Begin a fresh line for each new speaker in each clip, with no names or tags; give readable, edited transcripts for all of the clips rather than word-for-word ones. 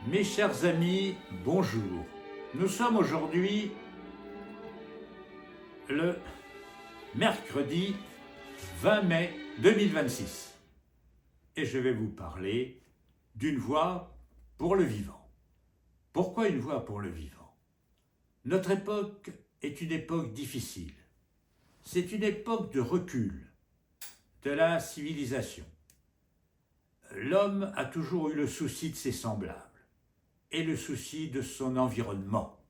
Mes chers amis, bonjour. Nous sommes aujourd'hui le mercredi 20 mai 2026 et je vais vous parler d'une voie pour le vivant. Pourquoi une voie pour le vivant? Notre époque est une époque difficile. C'est une époque de recul de la civilisation. L'homme a toujours eu le souci de ses semblables et le souci de son environnement.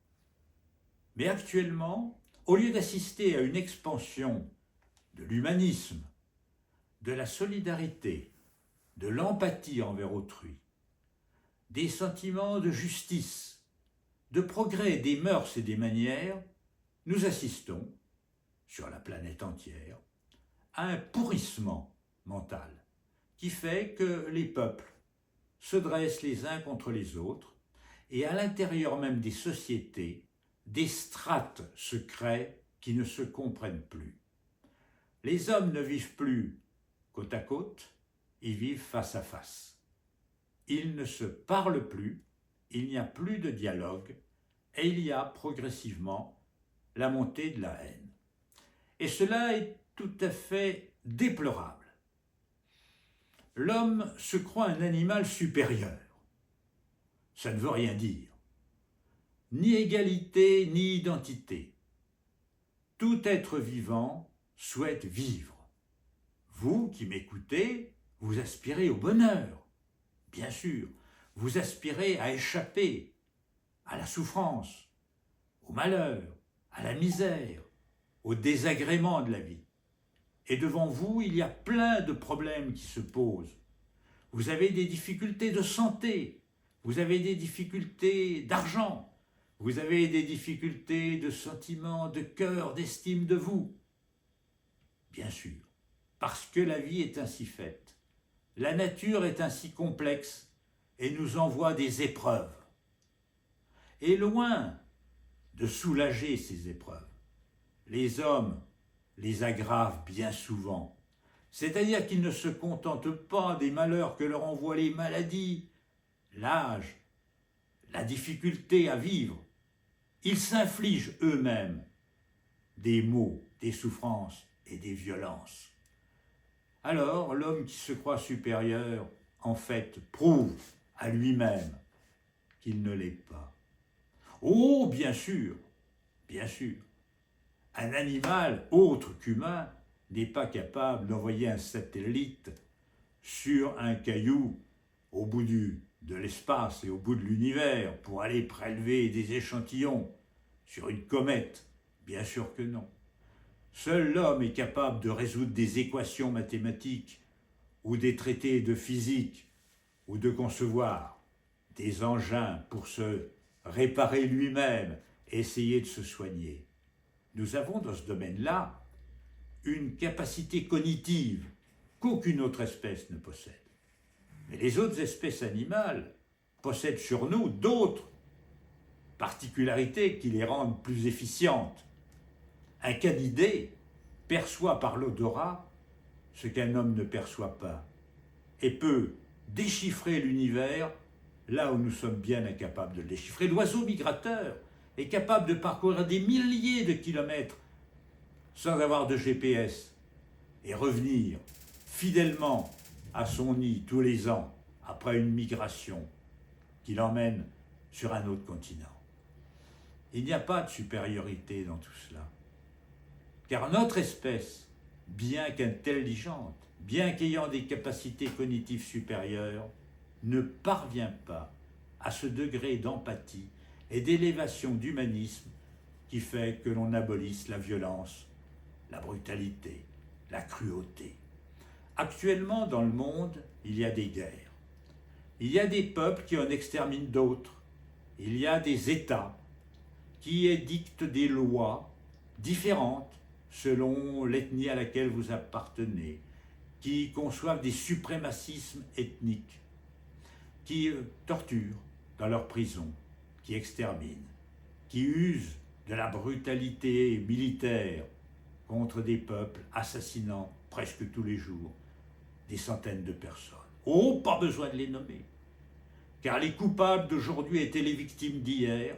Mais actuellement, au lieu d'assister à une expansion de l'humanisme, de la solidarité, de l'empathie envers autrui, des sentiments de justice, de progrès des mœurs et des manières, nous assistons, sur la planète entière, à un pourrissement mental qui fait que les peuples se dressent les uns contre les autres et à l'intérieur même des sociétés, des strates se créent qui ne se comprennent plus. Les hommes ne vivent plus côte à côte, ils vivent face à face. Ils ne se parlent plus, il n'y a plus de dialogue et il y a progressivement la montée de la haine. Et cela est tout à fait déplorable. L'homme se croit un animal supérieur. Ça ne veut rien dire. Ni égalité, ni identité. Tout être vivant souhaite vivre. Vous qui m'écoutez, vous aspirez au bonheur. Bien sûr, vous aspirez à échapper à la souffrance, au malheur, à la misère, au désagrément de la vie. Et devant vous, il y a plein de problèmes qui se posent. Vous avez des difficultés de santé, vous avez des difficultés d'argent, vous avez des difficultés de sentiment, de cœur, d'estime de vous. Bien sûr, parce que la vie est ainsi faite. La nature est ainsi complexe et nous envoie des épreuves. Et loin de soulager ces épreuves, les hommes les aggravent bien souvent. C'est-à-dire qu'ils ne se contentent pas des malheurs que leur envoient les maladies, l'âge, la difficulté à vivre. Ils s'infligent eux-mêmes des maux, des souffrances et des violences. Alors, l'homme qui se croit supérieur, en fait, prouve à lui-même qu'il ne l'est pas. Oh, bien sûr, un animal autre qu'humain n'est pas capable d'envoyer un satellite sur un caillou au bout de l'espace et au bout de l'univers pour aller prélever des échantillons sur une comète. Bien sûr que non. Seul l'homme est capable de résoudre des équations mathématiques ou des traités de physique ou de concevoir des engins pour se réparer lui-même et essayer de se soigner. Nous avons dans ce domaine-là une capacité cognitive qu'aucune autre espèce ne possède. Mais les autres espèces animales possèdent sur nous d'autres particularités qui les rendent plus efficientes. Un canidé perçoit par l'odorat ce qu'un homme ne perçoit pas et peut déchiffrer l'univers là où nous sommes bien incapables de le déchiffrer. L'oiseau migrateur est capable de parcourir des milliers de kilomètres sans avoir de GPS et revenir fidèlement à son nid tous les ans après une migration qui l'emmène sur un autre continent. Il n'y a pas de supériorité dans tout cela. Car notre espèce, bien qu'intelligente, bien qu'ayant des capacités cognitives supérieures, ne parvient pas à ce degré d'empathie et d'élévation d'humanisme qui fait que l'on abolisse la violence, la brutalité, la cruauté. Actuellement, dans le monde, il y a des guerres. Il y a des peuples qui en exterminent d'autres. Il y a des États qui édictent des lois différentes selon l'ethnie à laquelle vous appartenez, qui conçoivent des suprémacismes ethniques, qui torturent dans leurs prisons, qui exterminent, qui usent de la brutalité militaire contre des peuples, assassinant presque tous les jours des centaines de personnes. Oh, pas besoin de les nommer. car les coupables d'aujourd'hui étaient les victimes d'hier,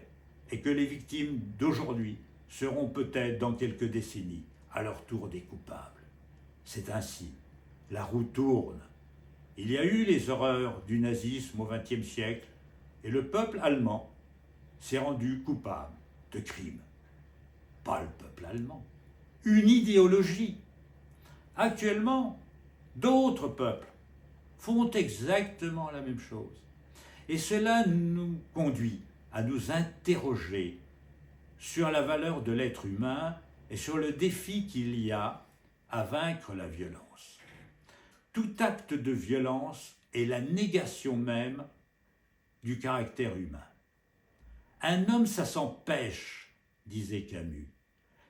et que les victimes d'aujourd'hui seront peut-être dans quelques décennies à leur tour des coupables. C'est ainsi, la roue tourne. Il y a eu les horreurs du nazisme au XXe siècle, et le peuple allemand s'est rendu coupable de crimes. Pas le peuple allemand, une idéologie. Actuellement, d'autres peuples font exactement la même chose. Et cela nous conduit à nous interroger sur la valeur de l'être humain et sur le défi qu'il y a à vaincre la violence. Tout acte de violence est la négation même du caractère humain. Un homme, ça s'empêche, disait Camus.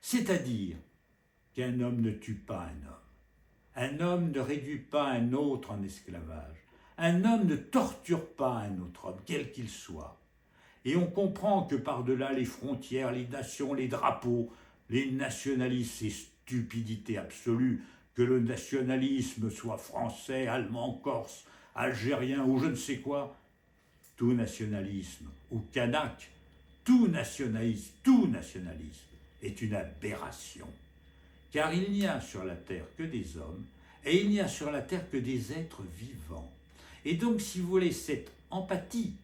C'est-à-dire qu'un homme ne tue pas un homme. Un homme ne réduit pas un autre en esclavage. Un homme ne torture pas un autre homme, quel qu'il soit. Et on comprend que par-delà les frontières, les nations, les drapeaux, les nationalismes, c'est stupidité absolue, que le nationalisme soit français, allemand, corse, algérien ou je ne sais quoi, tout nationalisme, ou kanak, tout nationalisme est une aberration. Car il n'y a sur la terre que des hommes, et il n'y a sur la terre que des êtres vivants. Et donc, si vous voulez, cette empathie,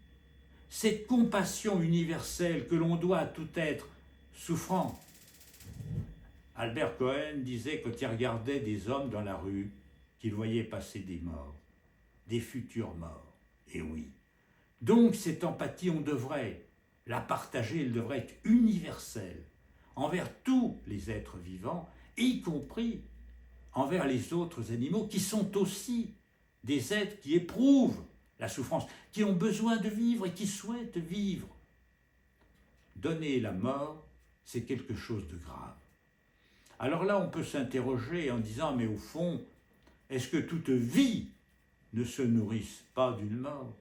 cette compassion universelle que l'on doit à tout être souffrant. Albert Cohen disait quand il regardait des hommes dans la rue, qu'il voyait passer des morts, des futurs morts. Et oui. Donc, cette empathie, on devrait la partager, elle devrait être universelle envers tous les êtres vivants, y compris envers les autres animaux qui sont aussi des êtres qui éprouvent la souffrance, qui ont besoin de vivre et qui souhaitent vivre. Donner la mort, c'est quelque chose de grave. Alors là, on peut s'interroger en disant, mais au fond, est-ce que toute vie ne se nourrisse pas d'une mort?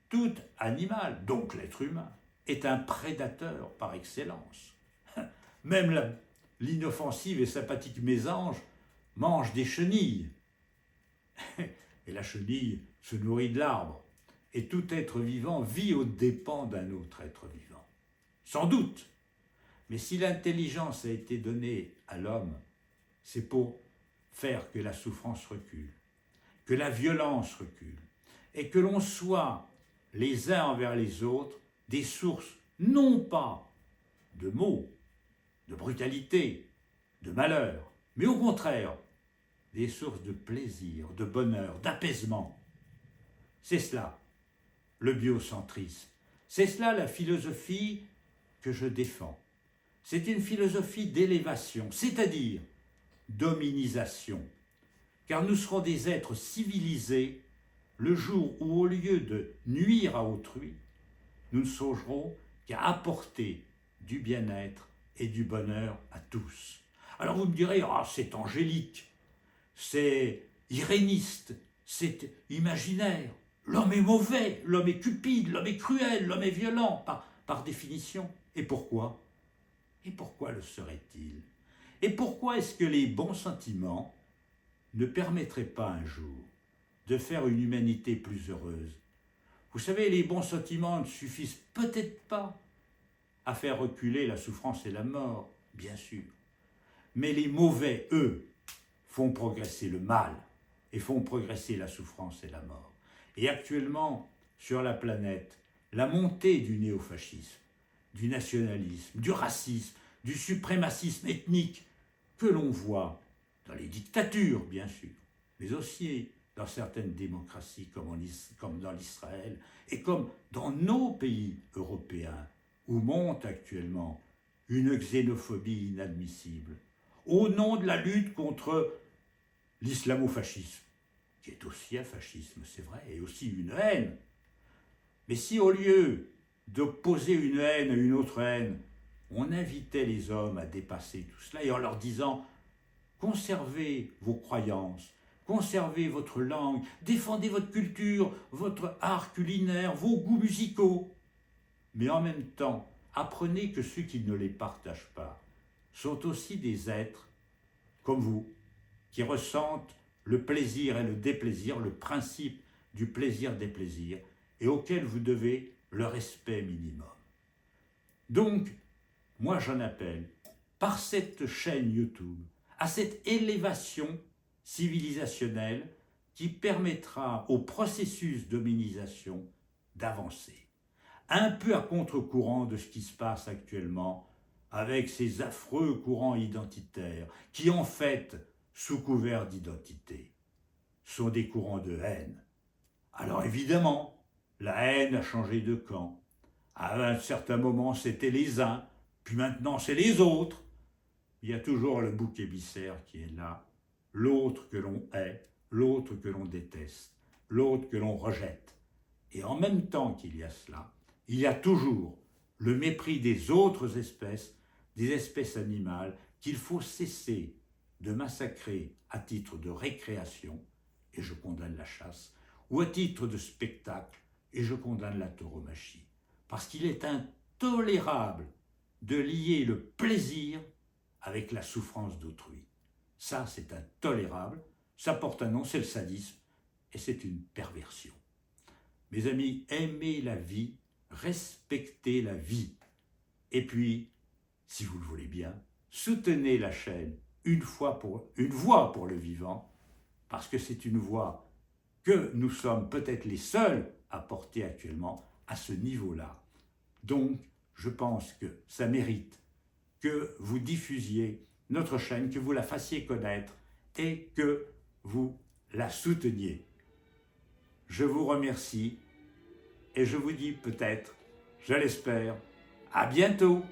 Tout animal, donc l'être humain, est un prédateur par excellence. Même l'inoffensive et sympathique mésange mange des chenilles. Et la chenille se nourrit de l'arbre. Et tout être vivant vit aux dépens d'un autre être vivant. Sans doute. Mais si l'intelligence a été donnée à l'homme, c'est pour faire que la souffrance recule, que la violence recule, et que l'on soit les uns envers les autres des sources non pas de maux, de brutalité, de malheur, mais au contraire, des sources de plaisir, de bonheur, d'apaisement. C'est cela, le biocentrisme. C'est cela la philosophie que je défends. C'est une philosophie d'élévation, c'est-à-dire d'hominisation. Car nous serons des êtres civilisés le jour où, au lieu de nuire à autrui, nous ne songerons qu'à apporter du bien-être et du bonheur à tous. Alors vous me direz, c'est angélique, c'est iréniste, c'est imaginaire. L'homme est mauvais, l'homme est cupide, l'homme est cruel, l'homme est violent, par définition. Et pourquoi? Et pourquoi le serait-il? Et pourquoi est-ce que les bons sentiments ne permettraient pas un jour de faire une humanité plus heureuse? Vous savez, les bons sentiments ne suffisent peut-être pas à faire reculer la souffrance et la mort, bien sûr. Mais les mauvais, eux, font progresser le mal et font progresser la souffrance et la mort. Et actuellement, sur la planète, la montée du néofascisme, du nationalisme, du racisme, du suprémacisme ethnique que l'on voit dans les dictatures, bien sûr, mais aussi dans certaines démocraties comme dans l'Israël et comme dans nos pays européens, où monte actuellement une xénophobie inadmissible, au nom de la lutte contre l'islamo-fascisme, qui est aussi un fascisme, c'est vrai, et aussi une haine. Mais si au lieu d'opposer une haine à une autre haine, on invitait les hommes à dépasser tout cela et en leur disant « Conservez vos croyances, conservez votre langue, défendez votre culture, votre art culinaire, vos goûts musicaux, mais en même temps, apprenez que ceux qui ne les partagent pas sont aussi des êtres comme vous, qui ressentent le plaisir et le déplaisir, le principe du plaisir-déplaisir, et auxquels vous devez le respect minimum. Donc, moi j'en appelle, par cette chaîne YouTube, à cette élévation civilisationnelle qui permettra au processus d'hominisation d'avancer. Un peu à contre-courant de ce qui se passe actuellement avec ces affreux courants identitaires qui, en fait, sous couvert d'identité, sont des courants de haine. Alors évidemment, la haine a changé de camp. À un certain moment, c'était les uns, puis maintenant, c'est les autres. Il y a toujours le bouc émissaire qui est là, l'autre que l'on hait, l'autre que l'on déteste, l'autre que l'on rejette. Et en même temps qu'il y a cela, il y a toujours le mépris des autres espèces, des espèces animales, qu'il faut cesser de massacrer à titre de récréation, et je condamne la chasse, ou à titre de spectacle, et je condamne la tauromachie. Parce qu'il est intolérable de lier le plaisir avec la souffrance d'autrui. Ça, c'est intolérable, ça porte un nom, c'est le sadisme, et c'est une perversion. Mes amis, aimez la vie, respectez la vie. Et puis, si vous le voulez bien, soutenez la chaîne une voix pour le vivant, parce que c'est une voix que nous sommes peut-être les seuls à porter actuellement à ce niveau-là. Donc, je pense que ça mérite que vous diffusiez notre chaîne, que vous la fassiez connaître et que vous la souteniez. Je vous remercie et je vous dis peut-être, je l'espère, à bientôt.